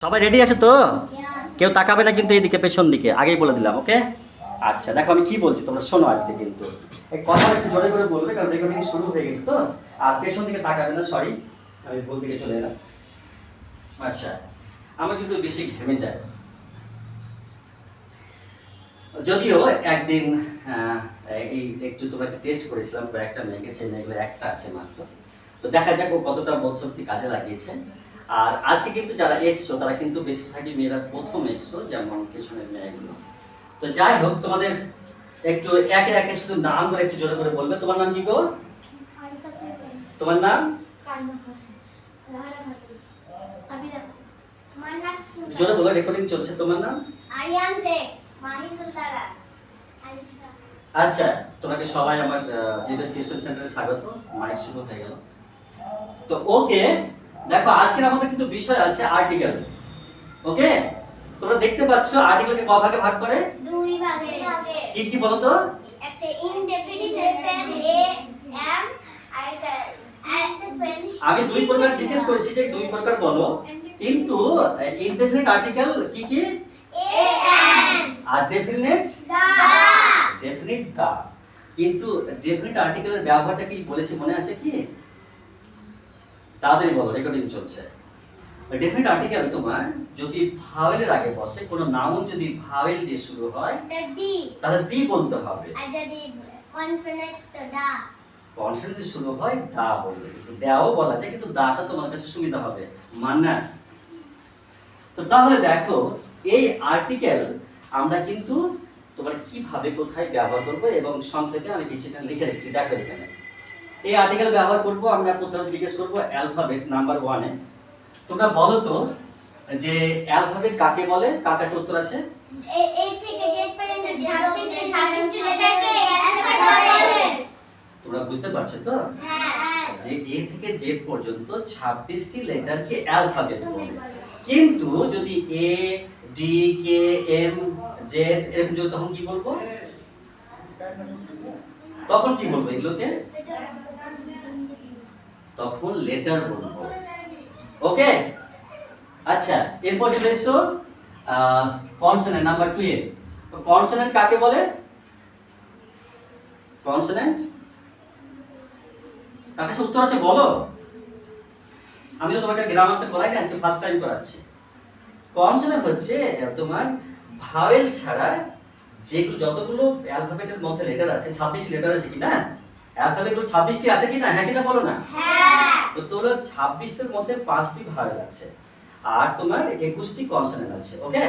সবাই রেডি আছে তো? কেউ তাকাবে না কিন্তু এইদিকে, পেছন দিকে, আগেই বলে দিলাম। ওকে, আচ্ছা দেখো আমি কি বলছি তোমরা শোনো আজকে কিন্তু এই কথা একটু জোরে করে বলবে, কারণ রেকর্ডিং শুরু হয়ে গেছে তো। আর পেছন দিকে তাকাবে না, সরি আমি ভুল দিকে চলে এলাম। আচ্ছা, আমার কিন্তু বেশি ঘেমে যায়, যদিও একদিন এই একটু তোমরা একটা টেস্ট করেছিলাম কয়েকটা মেয়েকে, সেই মেয়েগুলো একটা আছে মাত্র। তো দেখা যাক ও কতটা বোধশক্তি কাজে লাগিয়েছে। আর আজকে কিন্তু যারা এসছো তারা কিন্তু বেশিরভাগই মেয়েরা প্রথম এসছো, যেমন পেছনের মেয়েগুলো। তো যাই হোক, তোমাদের একটু একে একে শুধু নাম করে একটু জোরে করে বলবে। তোমার নাম কি গো? তোমার নাম? জোরে বলো, রেকর্ডিং চলছে। তোমার নাম? আচ্ছা, তোমাকে সবাই আমার জিবেস টিউশন সেন্টারে স্বাগত। মাইক শুরু হয়ে গেল তো। ওকে, দেখো আজকের আমাদের কিন্তু বিষয় আছে আর্টিকেল। ওকে, তোমরা দেখতে পাচ্ছ আর্টিকেলকে ক ভাগে ভাগ করে? দুই ভাগে। কি কি বলো তো? একটা ইনডেফিনিট পেন এ এম আর একটা পেন। আমি দুই প্রকার জিজ্ঞেস করেছি যে দুই প্রকার বলো, কিন্তু ইনডেফিনিট আর্টিকেল কি কি? এ এম আর ডেফিনিট? দা। Definite the. কিন্তু ডেফিনিট আর্টিকেলের ব্যবহারটা কি বলেছি মনে আছে কি? তাড়াতাড়ি বলো, রেকর্ডিং চলছে। ডেফিনিট আর্টিকেল তোমার যদি ভাওয়েলের আগে বসে, কোনো নাউন যদি ভাওয়েল দিয়ে শুরু হয় দি। তাহলে দি বলতে হবে। আর যদি কনসোনেন্ট দা। কনসোনেন্ট দিয়ে শুরু হয় দা বলবে। কিন্তু দাও বলা যায়, কিন্তু দাটা তোমার কাছে সুবিধা হবে, মান্না। তো তাহলে দেখো এই আর্টিকেল আমরা কিন্তু তোমার কিভাবে কোথায় ব্যবহার করব, এবং সংক্ষেপে আমি কিছুটা লিখে রেখেছি, দেখো এখানে। এই আর্টিকেল ব্যবহার করব আমরা প্রথমে জিজ্ঞেস করব অ্যালফাবেট নাম্বার 1 এ। তোমরা বলো তো যে অ্যালফাবেট কাকে বলে? কার কাছে উত্তর আছে? এ থেকে জেড পর্যন্ত 26টি লেটারকে অ্যালফাবেট বলে। তোমরা বুঝতে পারছো তো? হ্যাঁ। যে এ থেকে জেড পর্যন্ত 26টি লেটারকে অ্যালফাবেট বলে। কিন্তু যদি A D K M Z এরকম যদি, তখন কি বলবো? তখন কি বলবো এগুলোকে? তখন লেটার বলবো। ওকে, আচ্ছা এরপর চলে এসো কনসোনেন্ট নাম্বার 2 এ। কনসোনেন্ট কাকে বলে? কনসোনেন্ট কার কাছে উত্তর আছে বলো? আমি তো তোমাকে গ্রামারটা করাই না, আজকে ফার্স্ট টাইম করাচ্ছি। কনসোনেন্ট হচ্ছে তোমার ভাওয়েল ছাড়া যেগুলো, যতগুলো অ্যালফাবেটের মধ্যে লেটার আছে, 26টি লেটার আছে কি না? অ্যালফাবেটগুলো 26টি আছে কি না? হ্যাঁ কি না বলো না? হ্যাঁ। তো তোমরা 26টার মধ্যে 5টি ভাওয়েল আছে আর তোমার 21টি কনসোনেন্ট আছে। ওকে,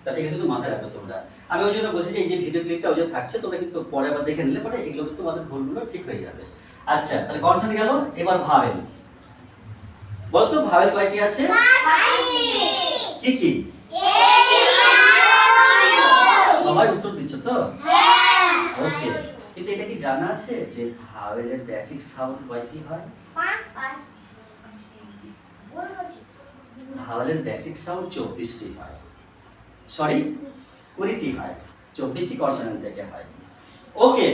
তাহলে এগুলো কিন্তু মাথায় রাখবে তোমরা। আমি ওই জন্য বলছি যে এই যে ভিডিও ক্লিপটা ওই যে থাকছে, তোমরা কিন্তু পরে আবার দেখে নিলে পরে এগুলো কিন্তু তোমাদের ভুলগুলো ঠিক হয়ে যাবে। আচ্ছা, তাহলে কনসোনেন্ট গেল, এবার ভাওয়েল। বলতো ভাওয়েল কয়টি আছে? কি কি? সবাই উত্তর দিচ্ছ তো? হ্যাঁ। ওকে, কিন্তু এটা কি জানা আছে যে ভাওয়েলের বেসিক সাউন্ড কয়টি হয়? ভাওয়েলের বেসিক সাউন্ড 24টি হয়, সরি 20টি হয়, 24টি কনসোনেন্ট থেকে হয়। ওকে,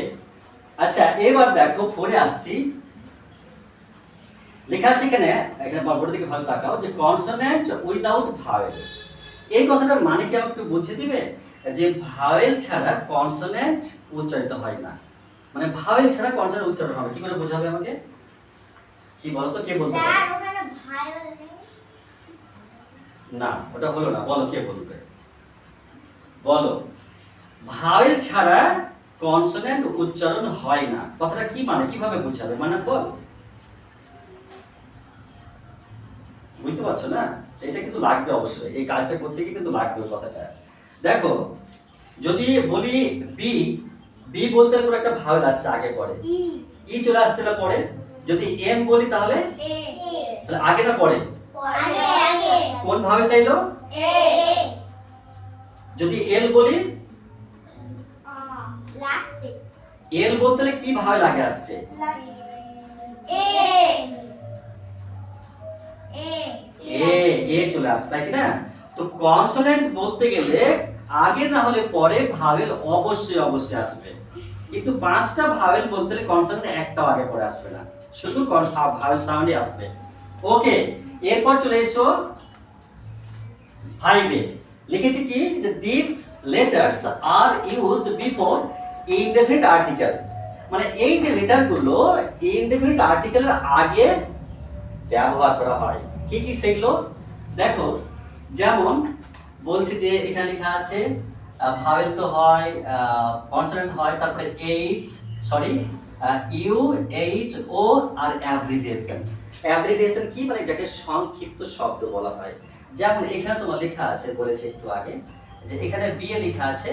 আচ্ছা এবার দেখো 4 এ আসছি। লেখা আছে এখানে, এখানে বড় দিকে ভালো তাকাও, যে কনসোনেন্ট উইদাউট ভাওয়েল। এই কথাটার মানে কি আমাকে একটু বুঝিয়ে দিবে? যে ভাওয়েল ছাড়া কনসোনেন্ট উচ্চারিত হয় না, মানে ভাওয়েল ছাড়া কনসোনেন্ট উচ্চারণ হবে, কি করে বোঝাবে আমাকে? কি বলো তো, কে বলতে পারে? স্যার ওখানে ভাইরাল নেই। না ওটা হলো না, বলো কে বলবে? বলো, ভাওয়েল ছাড়া কনসোনেন্ট উচ্চারণ হয় না, কথাটা কি মানে, কিভাবে বোঝাবে? মানে বল, বুঝতে পারছো না? এটা কিন্তু লাগবে অবশ্যই, এই কাজটা করতে গিয়ে কিন্তু লাগবে কথাটা। দেখো যদি বলি বি, বি বলতে গেলে একটা ভাওয়েল আসছে আগে পরে, ই। ই চলে আসতে না পরে। যদি এম বলি তাহলে এ। তাহলে আগে না পরে? আগে। কোন ভাওয়েলটা এলো? এ। যদি এল বলি, লাস্টে। এল বলতে গেলে কি ভাওয়েল আগে আসছে? এ। এ, এ চলে আসছে, তাই কি না? তো কনসোনেন্ট বলতে গেলে আগে না হলে পরে ভাওয়েল অবশ্যই অবশ্যই আসবে, কিন্তু 5টা ভাওয়েল বলতে গেলে কনসোনেন্ট একটাও আগে পরে আসবে না, শুধু ভাওয়েল সাউন্ডই আসবে। ওকে, এরপর চলে এসো ভাইবে লিখেছি কি যে this letters are use before indefinite article, মানে এই যে লেটারগুলো ইনডেফিনিট আর্টিকেলের আগে ব্যবহার করা হয়। কি কি সেগুলো দেখো, যেমন বলছি যে এখানে লেখা আছে ভাওয়েল তো হয়, কনসোনেন্ট হয়, তারপরে ইউ এইচ ও আর অ্যাব্রিভিয়েশন। অ্যাব্রিভিয়েশন কি, মানে যাকে সংক্ষিপ্ত শব্দ বলা হয়। যেমন এখানে তোমার লেখা আছে, বলেছে একটু আগে যে এখানে বিএ লেখা আছে,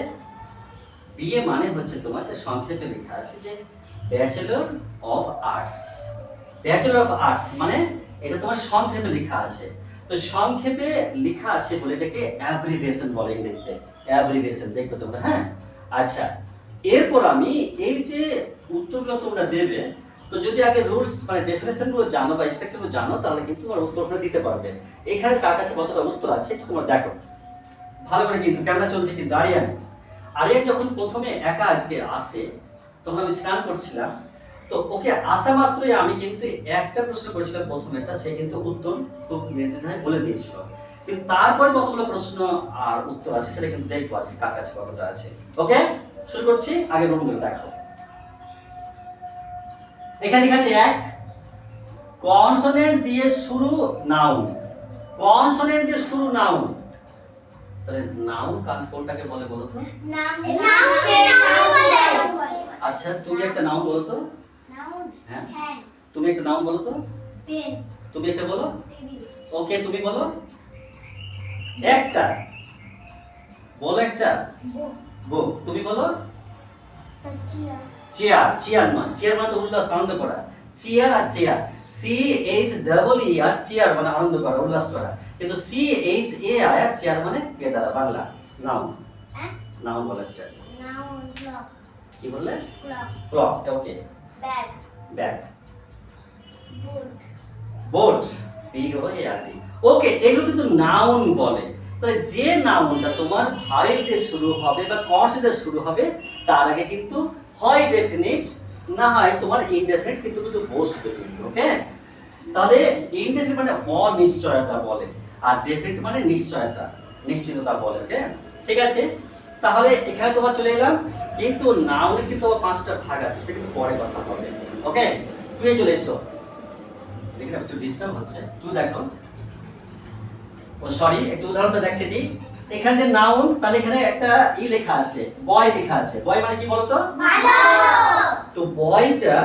বিএ মানে হচ্ছে তোমার সংক্ষেপে লেখা আছে যে bachelor of arts. Bachelor of arts মানে এটা তোমার সংক্ষেপে লেখা আছে। তো সংক্ষেপে লেখা আছে বলে এটাকে অ্যাব্রিভিয়েশন বলে ইংরেজিতে, অ্যাব্রিভিয়েশন দেখবে তোমরা। হ্যাঁ, আচ্ছা, এরপর আমি এই যে উত্তরগুলো তোমরা দেবে, তো যদি আগে রুলস মানে ডেফিনেশন গুলো জানো বা স্ট্রাকচার গুলো জানো, তাহলে কিন্তু তোমার উত্তরটা দিতে পারবে। এখানে কার কাছে কতটা উত্তর আছে একটু তোমরা দেখো ভালো করে, কিন্তু ক্যামেরা চলছে কিন্তু দাঁড়িয়ে নেই। আর এ যখন প্রথমে একা আজকে আসে, তখন আমি স্নান করছিলাম, তো ওকে আসা মাত্রই আমি কিন্তু একটা প্রশ্ন করেছিলাম প্রথমেটা, সে কিন্তু উত্তর খুব নির্দ্বিধায় বলে দিয়েছিল। কিন্তু তারপরে কতগুলো প্রশ্ন আর উত্তর আছে সেটা কিন্তু দেখবো আছে কার কাছে কতটা আছে। ওকে, শুরু করছি। আগে রুমগুলো দেখো, এখানে লেখা আছে 1 কনসোনেন্ট দিয়ে শুরু নাউন। কনসোনেন্ট দিয়ে শুরু নাউন, তাহলে নাউন কোনটাকে বলে বলো তো? আচ্ছা, তুমি একটা নাউন বলো তো। হ্যাঁ, তুমি একটা নাউন বলো তো। তুমি একটা বলো। ওকে, তুমি বলো একটা, বলো একটা। বুক। তুমি বলো চেয়ার। চেয়ার নয়, চেয়ার মানে তো উল্লাস আনন্দ করা। চেয়ার আর চেয়ার, CHEE আর চেয়ার মানে আনন্দ করা, উল্লাস করা। কিন্তু CHAI আর চেয়ার মানে কে দ্বারা বাংলা নাউন। নাউন বলো একটা। কি বললে? ক্লক। ওকে, ব্যাগ। Boat, BOARD। ওকে, এগুলো কিন্তু নাউন বলে। তাহলে যে নাউনটা তোমার ভাওয়েল দিয়ে শুরু হবে বা কনসোনেন্ট দিয়ে শুরু হবে, তার আগে কিন্তু হয় ডেফিনিট, না হয় তোমার ইনডেফিনিট কিন্তু বসবে কিন্তু। ওকে, তাহলে ইনডেফিনিট মানে অনিশ্চয়তা বলে, আর ডেফিনিট মানে নিশ্চয়তা, নিশ্চিততা বলে। ওকে, ঠিক আছে। তাহলে এখানে তোমার চলে এলাম, কিন্তু নাউনের কিন্তু 5টা ভাগ আছে, সেটা কিন্তু পরে কথা হবে। ওকে, টুয়ে চলে এসো। এখানে একটু ডিস্টার্ব হচ্ছে, টু দেখো। ও সরি, একটু উদাহরণটা দেখিয়ে দিই। এখানে যে নাউন, তাহলে এখানে একটা লেখা আছে, বয় লেখা আছে। বয় মানে কি বলতো? ভালো। তো বয়টা,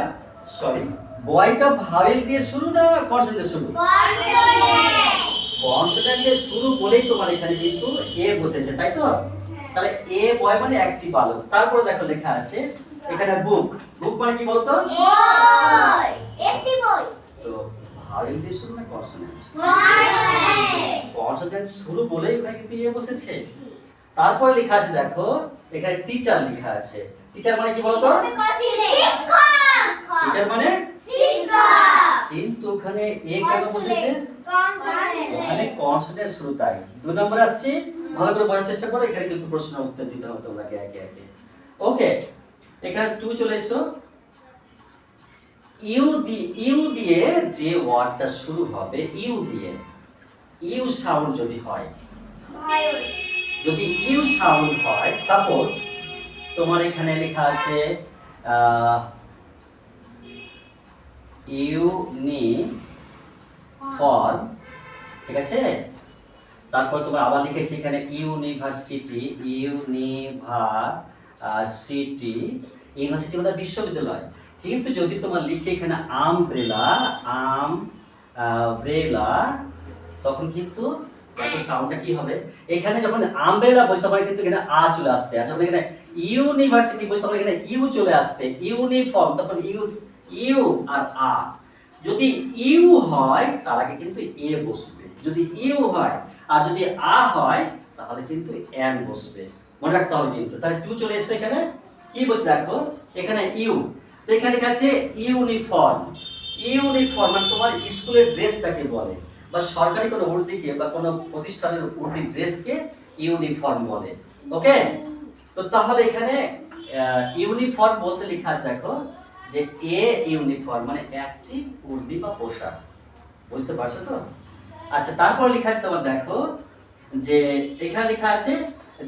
বয়টা ভাওয়েল দিয়ে শুরু না কনসোনেন্ট দিয়ে শুরু? কনসোনেন্ট দিয়ে শুরু বলেই তোমার এখানে কিন্তু এ বসেছে, তাই তো? তাহলে এ বয় মানে একটি বালক। তারপরে দেখো লেখা আছে এখানে বুক। বুক মানে কি বলতো? বই, একটি বই। তো ভাওয়েল দিয়ে শুরু না কনসোনেন্ট? কনসোনেন্ট শুরু বলেই ওখানে কিন্তু এ বসেছে। তারপরে লেখা আছে দেখো, এখানে টিচার লেখা আছে। টিচার মানে কি বলতো? টিচার মানে শিক্ষক। কিন্তু ওখানে এ কেন বসেছে? ওখানে কনসোনেন্ট শুরু, তাই 2 নম্বর আসছে। ভালো করে বোঝার চেষ্টা করো, এখানে কিন্তু প্রশ্ন উত্তর দিতে হবে তোমরা একে। ওকে, এখানে 2 চলে এসো। ইউ দিয়ে যে ওয়ার্ডটা শুরু হবে, ইউ দিয়ে, ইউ সাউন্ড যদি হয়, যদি ইউ সাউন্ড হয়, সাপোজ তোমার এখানে লেখা আছে ইউনিফর্ম, ঠিক আছে। তারপর তোমার আবার লিখেছি এখানে ইউনিভার্সিটি। ইউনিভার্সিটি মানে বিশ্ববিদ্যালয়। কিন্তু যদি তোমার লিখে এখানে আমব্রেলা, তখন কিন্তু সাউন্ডটা কি হবে? এখানে যখন আমব্রেলা বলতে পারে কিন্তু এখানে আ চলে আসছে, আর যখন এখানে ইউনিভার্সিটি বলতে পারে এখানে ইউ চলে আসছে। ইউনিফর্ম, তখন ইউ আর আ। যদি ইউ হয় তার আগে কিন্তু এ বসবে, যদি ইউ হয়। আর যদি আ হয় তাহলে কিন্তু এন বসবে, মনে রাখতে হবে কিন্তু। তাহলে 2 চলে এসেছে। এখানে কি বসে দেখো, এখানে ইউ, তো এখানে লেখা আছে ইউনিফর্ম। ইউনিফর্ম মানে তোমার স্কুলের ড্রেসটাকে বলে, বা সরকারি কোনো উর্দিকে বা কোনো প্রতিষ্ঠানের উর্দি ড্রেসকে ইউনিফর্ম বলে। ওকে, তো তাহলে এখানে ইউনিফর্ম বলতে লেখা আছে দেখো যে এ ইউনিফর্ম মানে একটি উর্দি বা পোশাক। বুঝতে পারছো তো? আচ্ছা, তারপর লেখা আছে তোমার দেখো যে এখানে লেখা আছে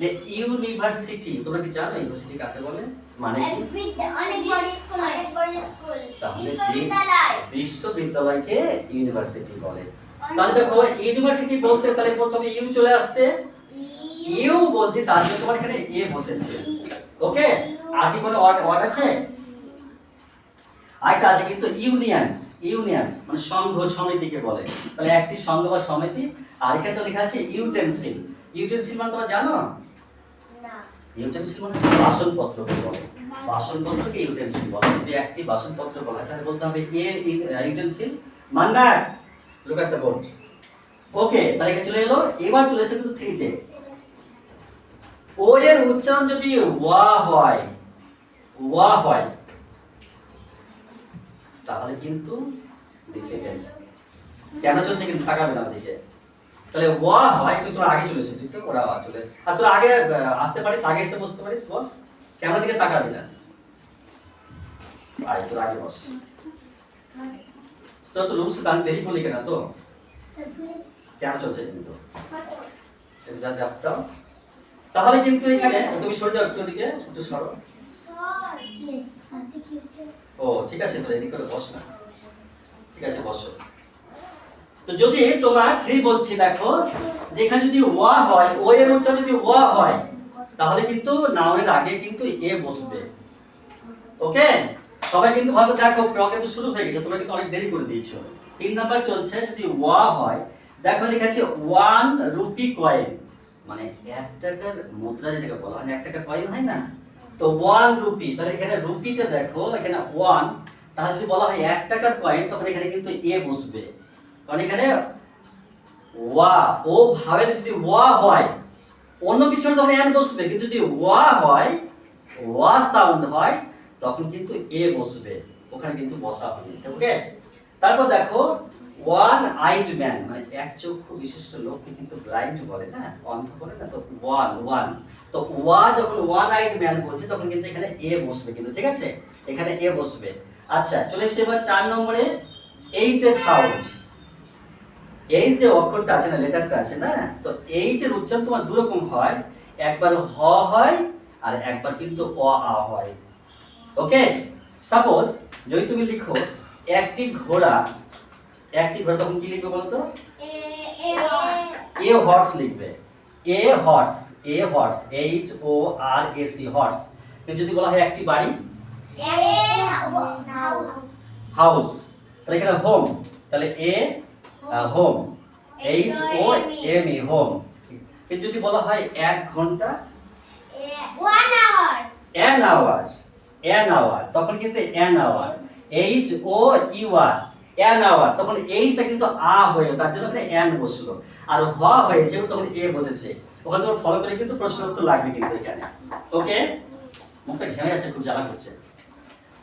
যে ইউনিভার্সিটি, তোমরা কি জানো ইউনিভার্সিটি কাকে বলে? মানে কি? অনেক বড় স্কুল, অনেক বড় স্কুল, তাহলে বিশ্ববিদ্যালয়। বিশ্ববিদ্যালয়কে ইউনিভার্সিটি বলে। তাহলে দেখো ইউনিভার্সিটি বলতে তাহলে প্রথমে ইউ চলে আসছে, ইউ বলছি তার জন্য তোমার এখানে এ বসেছে। ওকে, আর কি কোনো ওয়ার্ড আছে? আরেকটা আছে কিন্তু ইউনিয়ন, ইউনিয়ন মানে সংঘ সমিতিকে বলে। তাহলে একটি সংঘ বা সমিতি। আর এখানে তো লেখা আছে ইউটেনসিল, ইউটেনসিল মানে তোমরা জানো? না, ইউটেনসিল মানে বাসনপত্রকে বলে, বাসনপত্রকে ইউটেনসিল বলে। যদি একটি বাসনপত্র বলা হয় তাহলে বলতে হবে a utensil. Manna, look at the board. Okay, তাহলে এখানে চলে এলো। এবার চলে এসে কিন্তু থ্রিতে। ও এর উচ্চারণ যদি ওয়া হয়, ওয়া হয়, তাহলে কিন্তু ডিসিটেন্ট। কেন চলছে কিন্তু তাকাবে না দিকে। তাহলে ওয়া হয়, একটু তোর আগে চলে এসে, ঠিক আছে? ওরা চলে, আর তোর আগে আসতে পারিস, আগে এসে বসতে পারিস, বস। ক্যামেরা দিকে তাকাবি না, আয় তোর আগে বস। তোর তো রুমস দান দেরি করলি কেন? তো কেন চলছে কিন্তু জাস্ট দাও। তাহলে কিন্তু এখানে তুমি সরে যাও একটু দিকে, একটু সরো। ও ঠিক আছে, তোর এদিকে করে বস না। ঠিক আছে, বসো। তো যদি তোমার 3 বলছি, দেখো যেখানে যদি ওয়া হয়, ও এর উচ্চারণ যদি ওয়া হয়, তাহলে কিন্তু নাউনের আগে কিন্তু এ বসবে। ওকে, সবাই কিন্তু ভালো দেখো, ক্লক তো শুরু হয়ে গেছে, তোমরা কিন্তু অনেক দেরি করে দিয়েছো। 3 নাম্বার চলছে। যদি ওয়া হয়, দেখো লেখা আছে 1 রুপি কয়েন, মানে 1 টাকার মুদ্রা যেটাকে বলা হয়, 1 টাকার কয়েন হয় না? তো 1 রুপি, তাহলে এখানে রুপিটা দেখো, এখানে 1, তাহলে যদি বলা হয় 1 টাকার কয়েন, তখন এখানে কিন্তু এ বসবে। কারণ এখানে ওয়া, ও ভাবে যদি ওয়া হয়, অন্য কিছু হলে তখন এন বসবে, কিন্তু যদি ওয়া হয়, ওয়া সাউন্ড হয়, তখন কিন্তু এ বসবে, ওখানে কিন্তু বসা হবে। ওকে, তারপর দেখো ওয়ান আইড ম্যান, মানে এক চক্ষু বিশিষ্ট লোককে কিন্তু ব্লাইন্ড বলে না, অন্ধ বলে না। তো ওয়ান, তো ওয়া যখন ওয়ান আইড ম্যান বলছে, তখন কিন্তু এখানে এ বসবে কিন্তু, ঠিক আছে? এখানে এ বসবে। আচ্ছা, চলে এসে এবার 4 নম্বরে এইচ এর সাউন্ড। এইচ যে অক্ষরটা আছে না, লেটারটা আছে না, তো এইচ এর উচ্চারণ তোমার দুই রকম হয়, একবার হ হয় আর একবার কিন্তু অ আ হয়। ওকে, সাপোজ যদি তুমি লিখো একটি ঘোড়া, একটি ঘোড়া, তখন কি লিখবে বলতো? এ হর্স লিখবে, a horse, a horse, H O R A C, horse. কিন্তু যদি বলা হয় একটি বাড়ি, হাউস, তাহলে এখানে হোম, তাহলে a home, H O M E, home. কিন্তু যদি বলা হয় 1 ঘন্টা, 1 hour, an hour, an hour, তখন কিন্তু an hour, H O U R, an hour, তখন এইচটা কিন্তু আ হয়ে, তার জন্য এখানে an বসলো। আর হ হয়েছে, তখন এ বসেছে। ওখানে তোমার ফলো করে কিন্তু প্রশ্ন উত্তর লাগবে কিন্তু এখানে। ওকে, মুখটা ঘেমে যাচ্ছে, খুব জ্বালা করছে।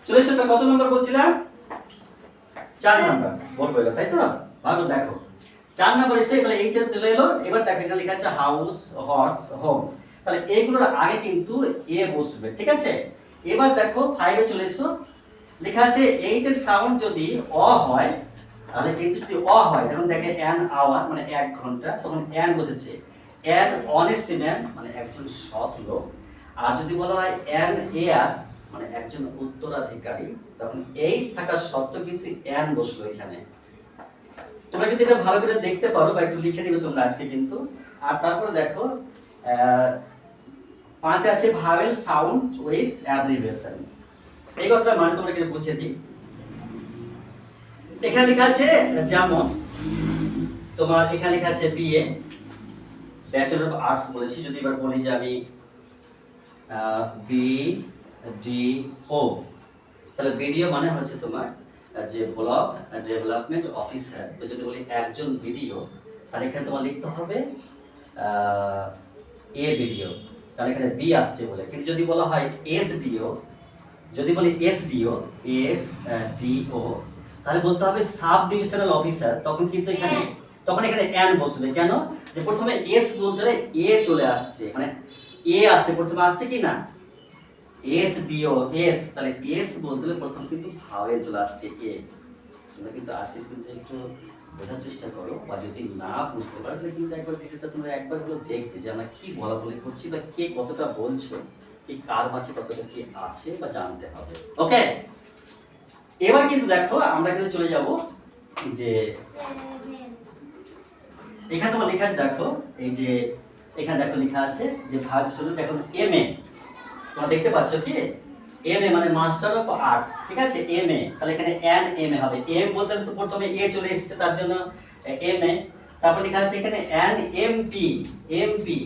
চলে এসো, কত নম্বর বলছিলাম? 4 নাম্বার বলবো এটা, তাই তো? ভালো দেখো, 4 নাম্বার এসে তাহলে এইচ এর চলে এলো। এবার দেখো এখানে লেখা আছে হাউস, হর্স, হোম, তাহলে এইগুলোর আগে কিন্তু এ বসবে, ঠিক আছে? এবার দেখো 5 এ চলে এসো। লেখা আছে এইচ এর সাউন্ড যদি অ হয়, তাহলে কিন্তু যদি অ হয়, তখন দেখে অ্যান আওয়ার, মানে 1 ঘন্টা, তখন অ্যান বসেছে। অ্যান অনেস্ট ম্যান, মানে একজন সৎ লোক। আর যদি বলা হয় অ্যান এয়ার, মানে একজন উত্তরাধিকারী, তখন এইচ থাকা সত্ত্বেও কিন্তু অ্যান বসলো এখানে। তোমরা কিন্তু এটা ভালো করে দেখতে পারো বা একটু লিখে নিবে তোমরা আজকে কিন্তু। আর তারপরে দেখো 5 আছে ভাওয়েল সাউন্ড উইথ অ্যাব্রিভিয়েশন। এই কথাটা মানে তোমরা কি বুঝিয়ে দিই। এখানে লেখা আছে যেমন তোমার এখানে লেখা আছে বিএ, ব্যাচেলর অফ আর্টস বলেছি। যদি এবার বলি যে আমি বিডিও, তাহলে বিডিও মানে হচ্ছে তোমার যে ব্লক ডেভেলপমেন্ট অফিসার। তো যদি বলি একজন বিডিও, তাহলে এখানে তোমার লিখতে হবে এ বিডিও, কারণ এখানে বি আসছে বলে। কিন্তু যদি বলা হয় এসডিও, যদি বলি এসডিও, এসডিও, তাহলে বলতে হবে সাব ডিভিশনাল অফিসার। তখন কিন্তু এখানে এন বসবে। কেন? যে প্রথমে এস বলতে গেলে এ চলে আসছে, মানে এ আসছে, প্রথমে আসছে কি না এসডিও, এস, তাহলে এস বলতে গেলে প্রথম কিন্তু ভাওয়েল চলে আসছে এ। তোমরা কিন্তু আজকে কিন্তু একটু বোঝার চেষ্টা করো, বা যদি না বুঝতে পারো তাহলে কিন্তু একবার ভিডিওটা তোমরা একবার হলো দেখবে যে আমরা কি বলাবলি করছি বা কে কতটা বলছো, এই কার মাঝে কতটা কি আছে বা জানতে হবে। ওকে, এবার কিন্তু দেখো আমরা কিন্তু চলে যাব যে এখানে তোমার লেখা আছে, দেখো এই যে এখানে দেখো লেখা আছে যে ভাগ শুরু দেখো এম এ, তোমরা দেখতে পাচ্ছ কি এম এ মানে মাস্টার অফ আর্টস, ঠিক আছে এম এ, তাহলে এখানে এন এম এ হবে। এম বলতে তো প্রথমে এ চলে এসেছে তার জন্য এম এ, তারপর লেখা আছে এখানে N M P, M P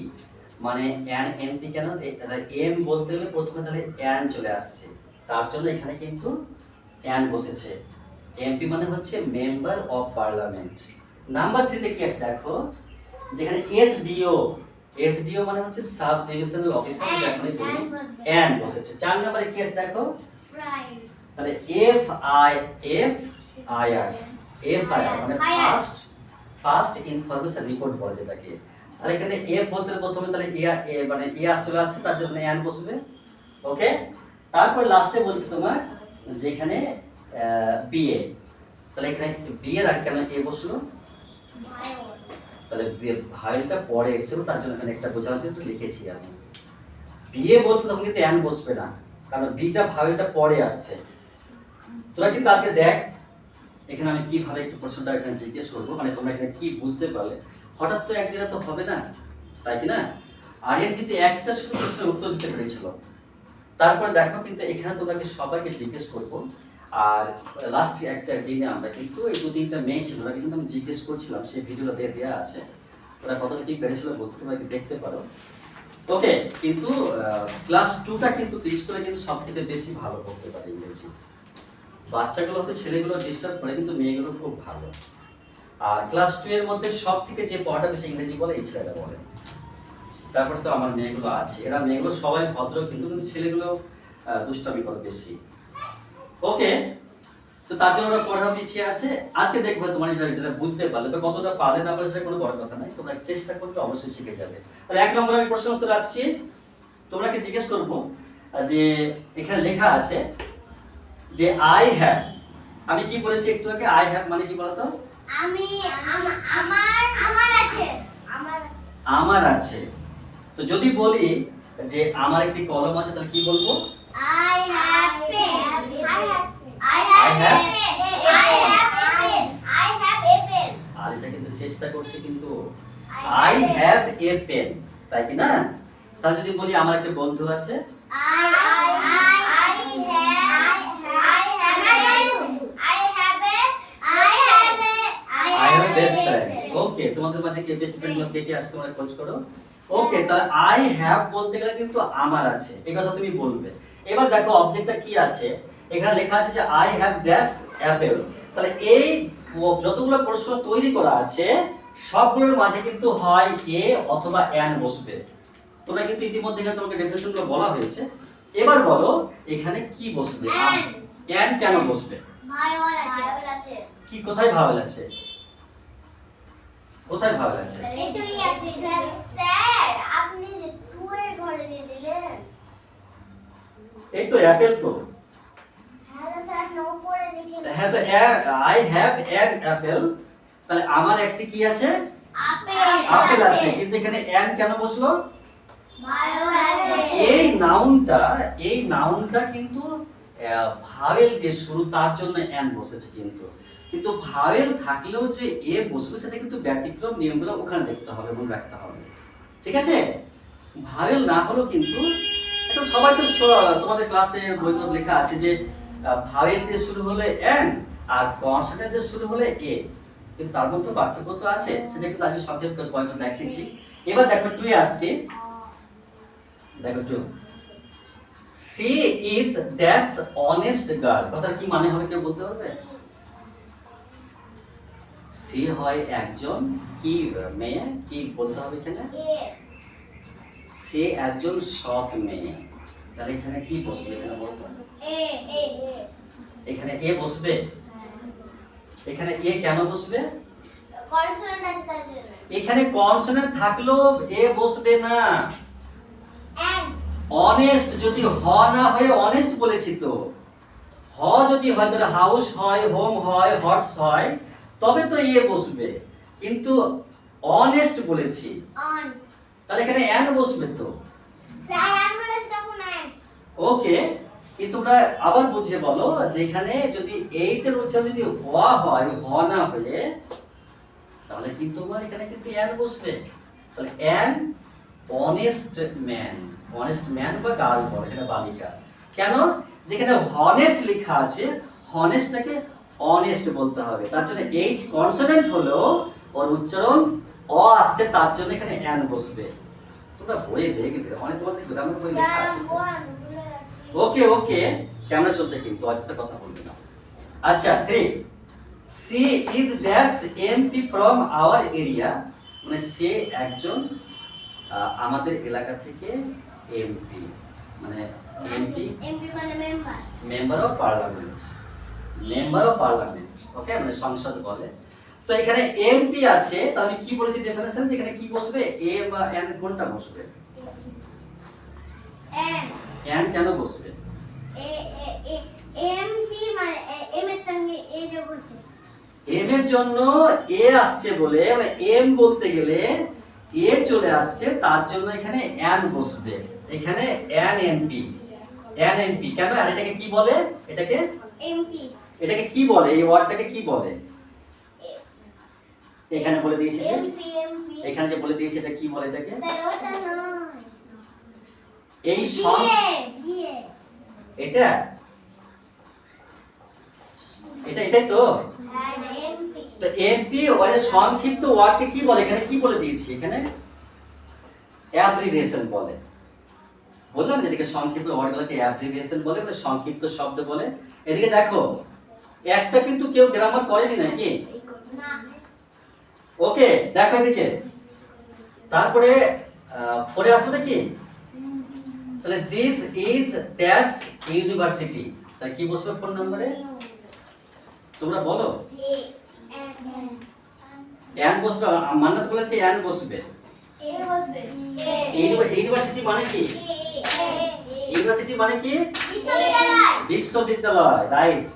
মানে এন এম পি কেন, এম বলতে গেলে প্রথমে তাহলে এন চলে আসছে, তার জন্য এখানে কিন্তু এন বসেছে। এমপি মানে হচ্ছে মেম্বার অফ পার্লামেন্ট। নাম্বার 3 তে কি আছে দেখো, যেখানে এসডিও, এসডিও মানে হচ্ছে সাব ডিভিশনাল অফিসার, যেখানে এন বসেছে। 4 নম্বরে কি আছে দেখো, তাহলে F I R, F I R মানে ফার্স্ট ইনফরমেশন রিপোর্ট বলে যেটাকে। তাহলে এখানে এফ বলতে প্রথমে তাহলে এ মানে এস চলে আসছে, তার জন্য এন বসবে। ওকে, তারপর লাস্টে বলছে তোমার যেখানে বিএ, তাহলে এখানে বিএ এর আগে কেন এ বসলো, তাহলে ভাইলটা পরে এসেছিল তার জন্য এখানে একটা বোঝানোর জন্য লিখেছি আমি। বিএ বলতে তখন কিন্তু এন বসবে না, কারণ বিটা ভাইলটা পরে আসছে। তোরা কিন্তু আজকে দেখ এখানে আমি কিভাবে একটু প্রশ্নটা এখানে জিজ্ঞেস করবো, মানে তোমরা এখানে কি বুঝতে পারলে, হঠাৎ তো একদিনে তো হবে না, তাই কি না? আরিয়ান কিন্তু একটা শুধু প্রশ্নের উত্তর দিতে পেরেছিল। তারপরে দেখো কিন্তু এখানে তোমাকে সবাইকে জিজ্ঞেস করবো, আর লাস্ট একটা দিনে আমরা কিন্তু এই 2-3টা মেয়ে ছিল, ওরা কিন্তু আমি জিজ্ঞেস করছিলাম, সেই ভিডিওটা দেওয়া আছে, ওরা কতটা কি পেরেছিল বলতে তোমরা দেখতে পারো। ওকে, কিন্তু ক্লাস 2টা কিন্তু বিশেষ করে কিন্তু সব থেকে বেশি ভালো করতে পারে ইংরেজি। বাচ্চাগুলো তো ছেলেগুলো ডিস্টার্ব করে, কিন্তু মেয়েগুলো খুব ভালো। আর ক্লাস 2 এর মধ্যে সব থেকে যে পড়াটা বেশি ইংরেজি বলে এই ছেলেটা বলে। তারপর তো আমার মেয়েগুলো আছে, এরা মেয়েগুলো সবাই ভদ্র, কিন্তু ছেলেগুলো দুষ্টামি করে বেশি। ওকে, তো তার জন্য ওরা পড়া পিছিয়ে আছে। আজকে দেখবো তোমার যেটা বুঝতে পারলে বা কতটা পারলে না পারলে সেটা কোনো বড় কথা নাই, তোমরা চেষ্টা করবে অবশ্যই শিখে যাবে। তাহলে 1 নম্বরে আমি প্রশ্ন উত্তর আসছি, তোমরাকে জিজ্ঞেস করব যে এখানে লেখা আছে যে আই হ্যাভ, আমি কি বলেছি একটু আগে, আই হ্যাভ মানে কি বলতো, আমি আমার আছে, আমার আছে। তো যদি বলি যে আমার একটি কলম আছে তাহলে কি বলবো, I have pen. আলিসা কিন্তু চেষ্টা করছে, কিন্তু আই হ্যাভ এ পেন, তাই কি না? তাহলে যদি বলি আমার একটা বন্ধু আছে, I have a best friend. ওকে, তোমাদের মাঝে কে বেস্ট ফ্রেন্ড কে কে আছে তোমরা খোঁজ করো। ওকে, তাহলে আই হ্যাভ বলতে গেলে কিন্তু আমার আছে, এই কথা তুমি বলবে। এবার দেখো অবজেক্টটা কি আছে, এখানে লেখা আছে যে আই হ্যাভ ড্যাশ অ্যাপেল। তাহলে এই যতগুলো প্রশ্ন তৈরি করা আছে সবগুলোর মাঝে কিন্তু হয় এ অথবা এন বসবে। তোমরা কিন্তু ইতিমধ্যে তোমাকে ডেফিনেশনগুলো বলা হয়েছে। এবার বলো এখানে কি বসবে, এন কেন বসবে, কি কোথায় ভাওয়েল আছে, কোথায় ভাওয়েল আছে, এটাই আছে স্যার, আপনি যে 2 এর ঘরে দিয়ে দিলেন। এই তো অ্যাপেল তো, হ্যালো স্যার, নো পড়ে লিখে হ্যাঁ তো আই হ্যাভ অ্যান অ্যাপেল, তাহলে আমার একটি কি আছে, আপেল আছে, কিন্তু এখানে অ্যান কেন বসলো, এই নাউনটা কিন্তু ভাওয়েল দিয়ে শুরু, তার জন্য অ্যান বসেছে। কিন্তু ভাওয়েল থাকলেও যে এ বসবে সেটা কিন্তু ব্যতিক্রম, নিয়মগুলো ওখানে দেখতে হবে এবং রাখতে হবে, ঠিক আছে? ভাওয়েল না হলেও কিন্তু এটা সবাই তো তোমাদের ক্লাসে বইতে লেখা আছে যে ভাওয়েল দিয়ে শুরু হলে এন আর কনসোনেন্ট দিয়ে শুরু হলে এ, কিন্তু তার মধ্যে পার্থক্য তো আছে, সেটা কিন্তু আজকে সংক্ষেপে কয়েকটা দেখিয়েছি। এবার দেখো 2 এ আসছে, দেখো 2, she is dash honest girl, কথার কি মানে হবে কেউ বলতে পারবে? সে হয় একজন কি মেয়ে, কি বলতে হবে এখানে, সে একজন সৎ মেয়ে। তাহলে এখানে কি বসবে, এখানে বলতো এখানে এ বসবে, এখানে এ কেন বসবে, কনসোনেন্ট আছে তার জন্য। এখানে কনসোনেন্ট থাকলেও এ বসবে না। এন্ড অনেস্ট যদি হ না হয়ে অনেস্ট বলেছি, তো হ যদি হয় তাহলে হাউস হয়, হোম হয়, হর্স হয়, তবে তো এ বসবে, কিন্তু অনেস্ট বলেছি, অন তাহলে এখানে অ্যান বসবে তো। স্যার আমরা তখন এক ওকে, কিন্তু তোমরা আবার বুঝিয়ে বলো, যেখানে যদি এইচ এর উচ্চারণ যদি হওয়া হয়, হ না হলে, তাহলে কিন্তু তোমার এখানে কিন্তু অ্যান বসবে। তাহলে an honest man, honest man বা গার্ল বলে, এটা বালিকা। কেন? যেখানে হনেস্ট লেখা আছে, হনেস্টটাকে অনেস্ট বলতে হবে, তার জন্য এইচ কনসোনেন্ট হলেও ওর উচ্চারণ অ আসছে, তার জন্য এখানে অ্যান বসবে। তোমরা বইয়ে দেখবে, অনেক তোমাদের গ্রামার বই লেখা আছে তো। ওকে ওকে, ক্যামেরা চলছে কিন্তু, অযথা কথা বলবে না। আচ্ছা 3, C is dash MP from our area, মানে সে একজন আমাদের এলাকা থেকে এমপি, মানে এমপি এমপি মানে member member of parliament, member of parliament, okay, মানে সংসদ বলে। তো এখানে এমপি আছে, তাহলে আমি কি বলেছি ডেফিনেশন, এখানে কি বসবে, এ বা এন কোনটা বসবে? এন এন কেন বসবে? এ এ এমপি মানে এম এর সঙ্গে এ যোগ হচ্ছে এম এর জন্য এ আসছে বলে, মানে এম বলতে গেলে এ চলে আসছে, তার জন্য এখানে এন বসবে। এখানে এন এমপি, এন এমপি কেন? আর এটাকে কি বলে? এটাকে এমপি কি বলে? এই ওয়ার্ডটাকে কি বলে? এখানে বলে দিয়েছে যে, এমপি এমপি এখানে যে বলে দিয়েছে, এটা কি বলে এটাকে? স্যার ওটা নয় এই সব বিএ এটা এটাই তো। হ্যাঁ এমপি তো এমপি ওরে সংক্ষিপ্ত ওয়ার্ডকে কি বলে? এখানে কি বলে দিয়েছি? এখানে অ্যাব্রিভিয়েশন বলে। বললাম যে এটাকে সংক্ষিপ্ত ওয়ার্ডগুলোকে অ্যাব্রিভিয়েশন বলে, মানে সংক্ষিপ্ত শব্দ বলে। এদিকে দেখো, একটা কিন্তু কেউ গ্রামার করেনি নাকি? না ওকে, দেখো এদিকে, তারপরে পরে আসবে কি? তাহলে দিস ইজ ড্যাশ ইউনিভার্সিটি, তাহলে কি বসবে 4 নম্বরে? তোমরা বলো। এন বসবে, মান্নাত বলেছে এন বসবে। ইউনিভার্সিটি মানে কি? ইউনিভার্সিটি মানে কি? বিশ্ববিদ্যালয়, রাইট।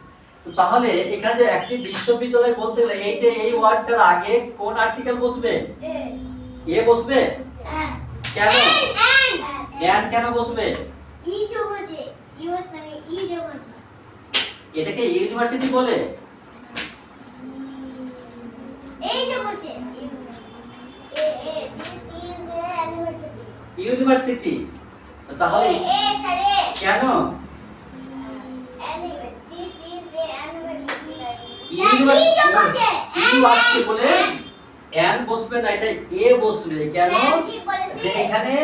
তো তাহলে এখানে যে একটি বিশ্ববিদ্যালয় বলতে গেলে এই যে এই ওয়ার্ডটার আগে কোন আর্টিকেল বসবে? এ বসবে। কেন? এন কেন বসবে? এটাকে ইউনিভার্সিটি বলে। ইউনিভার্সিটি, তাহলে কেন? ইউ আসছে বলে এন বসবে না, এটা এ বসবে। কেন? যে এখানে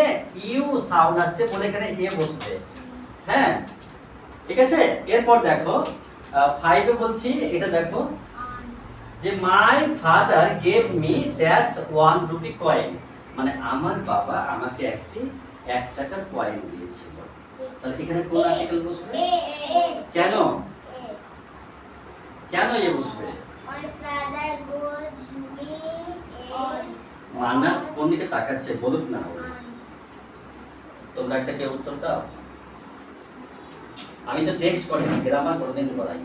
ইউ সাউন্ড আসছে বলে এখানে এ বসবে। হ্যাঁ, ঠিক আছে। এরপর দেখো 5 এ বলছি, এটা দেখো যে my father gave me dash 1 rupee coin, মানে আমার বাবা আমাকে একটি 1 টাকার কয়েন দিয়েছিল। তাহলে এখানে কোন আর্টিকেল বসবে? কেন? কেন এ বসবে? মান্নাত কোন দিকে তাকাচ্ছে বলুক না, তোমরা একটা কেউ উত্তর দাও। আমি তো টেক্সট করেছি, গ্রামার কোনোদিন করাই,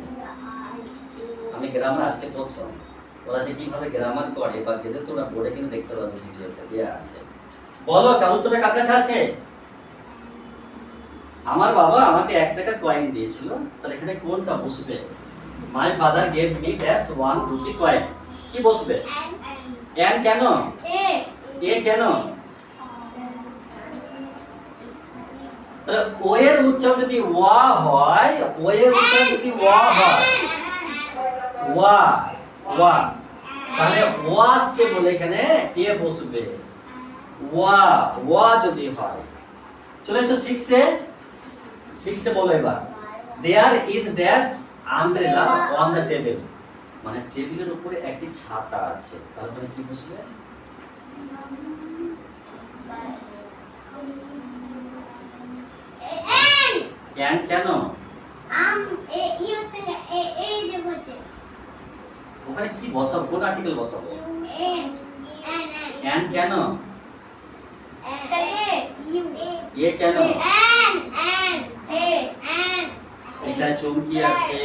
আমি গ্রামার আজকে প্রথম। ওরা যে কিভাবে গ্রামার করে বা গেলে তোমরা বোর্ডে কিন্তু দেখতে পাবে, ভিডিওতে দেয়া আছে। বলো, কার উত্তরটা কার কাছে আছে? আমার বাবা আমাকে 1 টাকার কয়েন দিয়েছিল, তাহলে এখানে কোনটা বসবে? My father gave me dash 1 rupee coin, কি বসবে? এন কেন? এ কেন? তাহলে ও এর উচ্চারণ যদি ওয়া হয়, ও এর উচ্চারণ যদি ওয়া হয়, ওয়া ওয়া, তাহলে ওয়া আসছে বলে এখানে এ বসবে। ওয়া ওয়া যদি হয়। চলে এসো 6 এ বলো এবার, there is dash umbrella on the table, মানে টেবিলের উপরে একটি ছাতা আছে, তারপরে কি বসবে? এন কেন? ওখানে কি বসাবো? কোন আর্টিকেল বসাবো? এন কেন? এ কেন? এখানে চমকি আছে।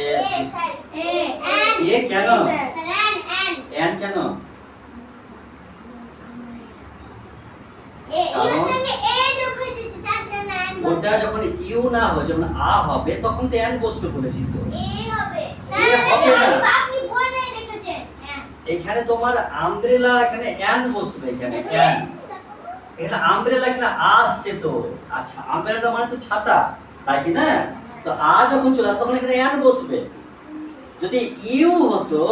এ কেন? এন কেন? ওটা যখন ইউ না হয়, যখন আ হবে তখন তো এন বসবে বলেছি তো। এখানে তোমার আমব্রেলা, এখানে এন বসবে, এখানে এন। এখানে আমব্রেলা এখানে আসছে তো। আচ্ছা, আমব্রেলা মানে তো ছাতা, তাই কি না? তো আ যখন চলে আসে তখন এখানে এন বসবে। যদি ইউ হতো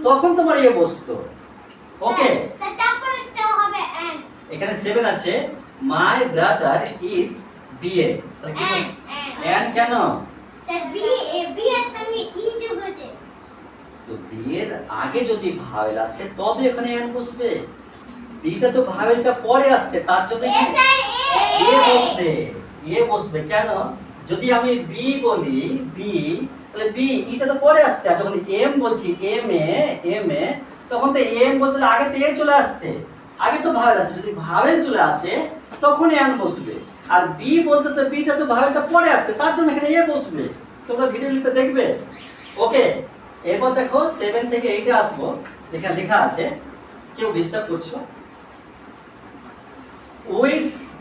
তখন তোমার এ বসতো। ওকে, এখানে 7 আছে। My brother is BA. তাহলে কি এন কেন? তো বি এর আগে যদি ভাওয়েল আসে তবে এখানে এন বসবে। বিটা তো ভাওয়েলটা পরে আসছে, তার জন্য এ বসবে। এ বসবে কেন? যদি আমি বি বলি, বি, তাহলে বি এটা তো পরে আসছে। আর যখন এম বলছি, এম এ, তখন তো এম বলতে আগে তো এ চলে আসছে, আগে তো ভাওয়েল আসছে। যদি ভাওয়েল চলে আসে তখন এন বসবে। আর বি বলতে তো বিটা তো ভাওয়েলটা পরে আসছে, তার জন্য এখানে এ বসবে। তোমরা ভিডিও লিখে দেখবে। ওকে, এরপর দেখো 7 থেকে 8 এ আসবো। এখানে লেখা আছে, কেউ ডিস্টার্ব করছো?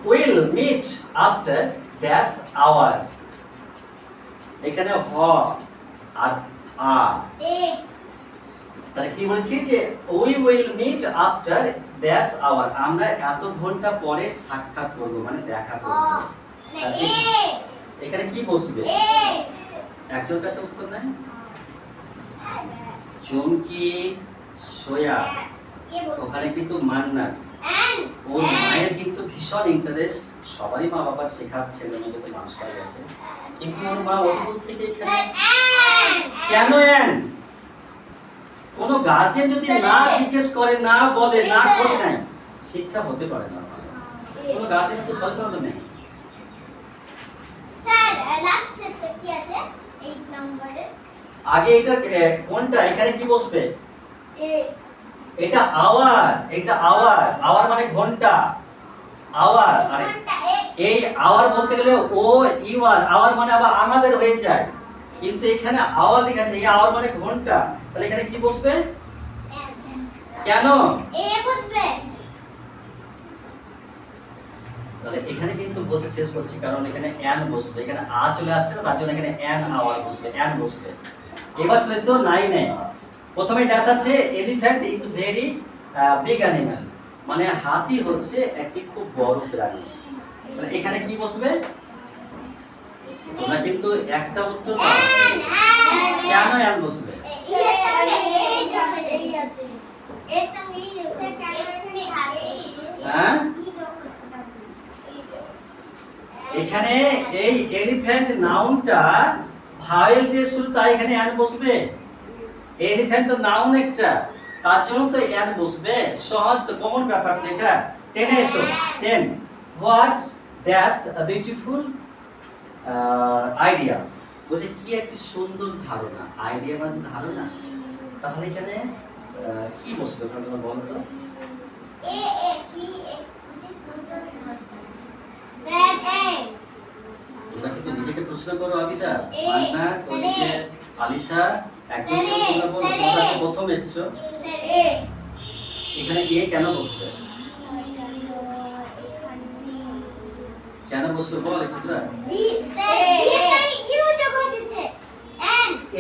Will meet after dash hour. এখানে হ আর আ, তাহলে কি বলেছি যে we will meet after dash hour, আমরা এত ঘন্টা পরে সাক্ষাৎ করব, মানে দেখা করব। এখানে কি বসবে? একজন কাছে উত্তর নাই। চুমকি, সোয়া, ওখানে কিন্তু মান্না, ওর মায়ের কিন্তু ভীষণ ইন্টারেস্ট। সবারই মা বাবার শেখার ছেলে মেয়েকে তো মানুষ করা গেছে, কিন্তু ওর মা অদ্ভুত থেকে এখানে কেন এন? কোন গার্জেন যদি না জিজ্ঞেস করে, না বলে, না খোঁজ নেয়, শিক্ষা হতে পারে না। কোন গার্জেন তো সচেতন নেই। আগে এটা কোনটা? এখানে কি বসবে? এটা আওয়ার, এটা আওয়ার। আওয়ার মানে ঘন্টা, আওয়ার। আরে এই আওয়ার বলতে গেলে ও ইউ আর, আওয়ার মানে আবার আমাদের হয়ে যায়, কিন্তু এখানে আওয়ার লেখা আছে। এই আওয়ার মানে ঘন্টা, তাহলে এখানে কি বসবে? কেন? তাহলে এখানে কিন্তু বসে শেষ করছি, কারণ এখানে এন বসবে। এখানে আ চলে আসছে না, তার জন্য এখানে এন আওয়ার বসবে, এন বসবে। এবার চলে এসো 9 এ। প্রথমে ড্যাশ আছে, elephant is very big animal, মানে হাতি হচ্ছে একটি খুব বড় প্রাণী। তাহলে এখানে কি বসবে? তোমরা কিন্তু একটা উত্তর দাও। কেন এন বসবে? হ্যাঁ, এখানে এই এলিফ্যান্ট নাউনটা ভাওয়েল দিয়ে শুরু, তাই এখানে এন বসবে। এলিফ্যান্ট তো নাউন একটা, তার জন্য তো এন বসবে। সহজ তো, কমন ব্যাপার তো এটা। 10 এ এসো। 10 what dash a beautiful idea. বলছে কি একটি সুন্দর ধারণা। আইডিয়া মানে ধারণা, তাহলে এখানে কি বসবে তোমরা বলো তো? তোমরা কিন্তু নিজেকে প্রশ্ন করো। আবিদা, মান্না, তনিকে, আলিশা, একজন তোমরা বলো, তোমরা প্রথম এসছো। এখানে এ কেন বসবে? কেন বসবে বল একটু।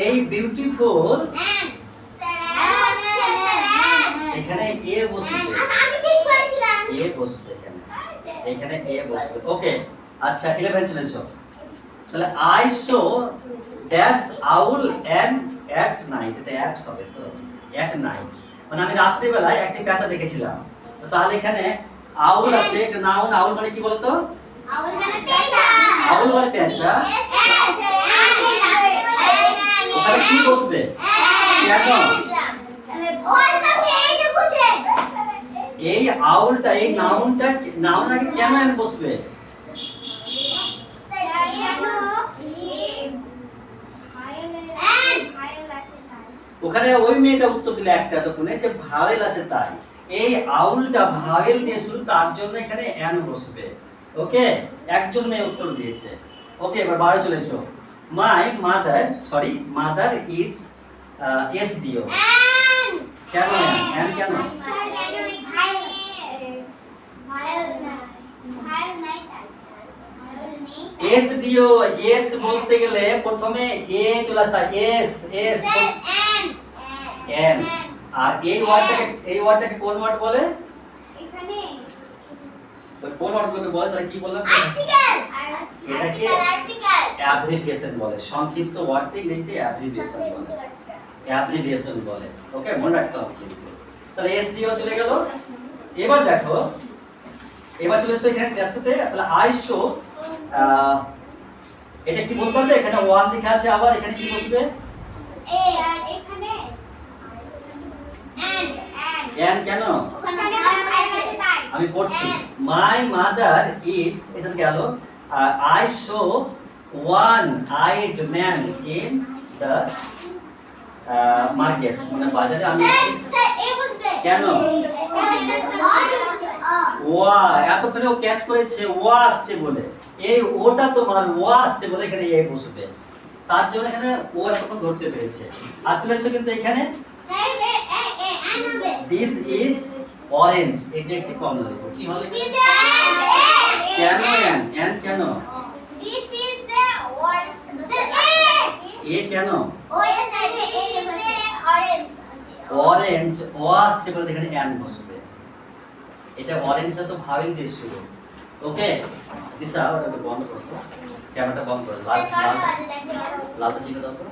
এই বিউটিফুল, এখানে এ বসবে, এ বসবে এখানে, এখানে এ বসবে। ওকে, আচ্ছা 11 চলে এসো। তাহলে I saw dash owl and at night. এটা এট হবে তো, এট নাইট মানে আমি রাত্রি বেলায় একটি পেঁচা দেখেছিলাম। তো তাহলে এখানে আউল আছে, একটা নাউন। আউল মানে কি বলতো? আউল মানে পেঁচা। আউল মানে পেঁচা, ওখানে কি বসবে? কেন? এই আউলটা, এই নাউনটা, নাউন আগে কেন এন বসবে? ওখানে ওই মেয়েটা উত্তর দিলে একটা তো কোনে যে ভাওয়েল আছে তাই। এই আউলটা ভাওয়েল দিয়ে শুরু, তার জন্য এখানে এন বসবে। ওকে, একজন মেয়ে উত্তর দিয়েছে। ওকে, এবার 12 চলে এসো। My mother, sorry, mother is SDO. কেন এন কেন স্যার কেন ওই ভাইরাল না ভাইরাল নাই তাই ভাইরাল নেই এস দিও এস বলতে গেলে প্রথমে এ চলে আসে এস এস স্যার এন আর এই ওয়ার্ডটাকে কোন ওয়ার্ড বলে এখানে ওই কোন ওয়ার্ডগুলোকে বলে তাহলে কি বললাম আর্টিকেল এটাকে আর্টিকেল অ্যাব্রিভিয়েশন বলে সংক্ষিপ্ত ওয়ার্ডকে ইংরেজিতে অ্যাব্রিভিয়েশন বলে অ্যাব্রিভিয়েশন বলে ওকে মনে রাখতে হবে কিন্তু তাহলে এসডিও চলে গেল এবার দেখো এবার চলে এসো এখানে দেখতে তাহলে আই শো এটা কি বলতে হবে এখানে 1 লেখা আছে আবার এখানে কি বসবে এ আর এখানে এন কেন ওখানে আছে তাই আমি পড়ছি মাই মাদার ইটস এটা গেল I show one eyed man in the market মানে বাজারে আমি স্যার এ বুঝবে কেন? ওয়া এতক্ষণে ও ক্যাচ করেছে ওয়া আসছে বলে এই ওটা তোমার ওয়া আসছে বলে এখানে এ বসবে তার জন্য এখানে ও এতক্ষণ ধরতে পেরেছে আর চলে এসো কিন্তু এখানে দিস ইজ অরেঞ্জ এটা একটি কম লিখো কি হবে কেন এন কেন This is the word. এ কেন Oh yes, I know. This is the orange. Orange ও আসছে বলে এখানে এন বসবে এটা অরেঞ্জটা তো ভাবেন দিয়ে শুরু ওকে দিশা ওটা বন্ধ করো ক্যামেরাটা বন্ধ করো লাল লালটা চিপে দাও তো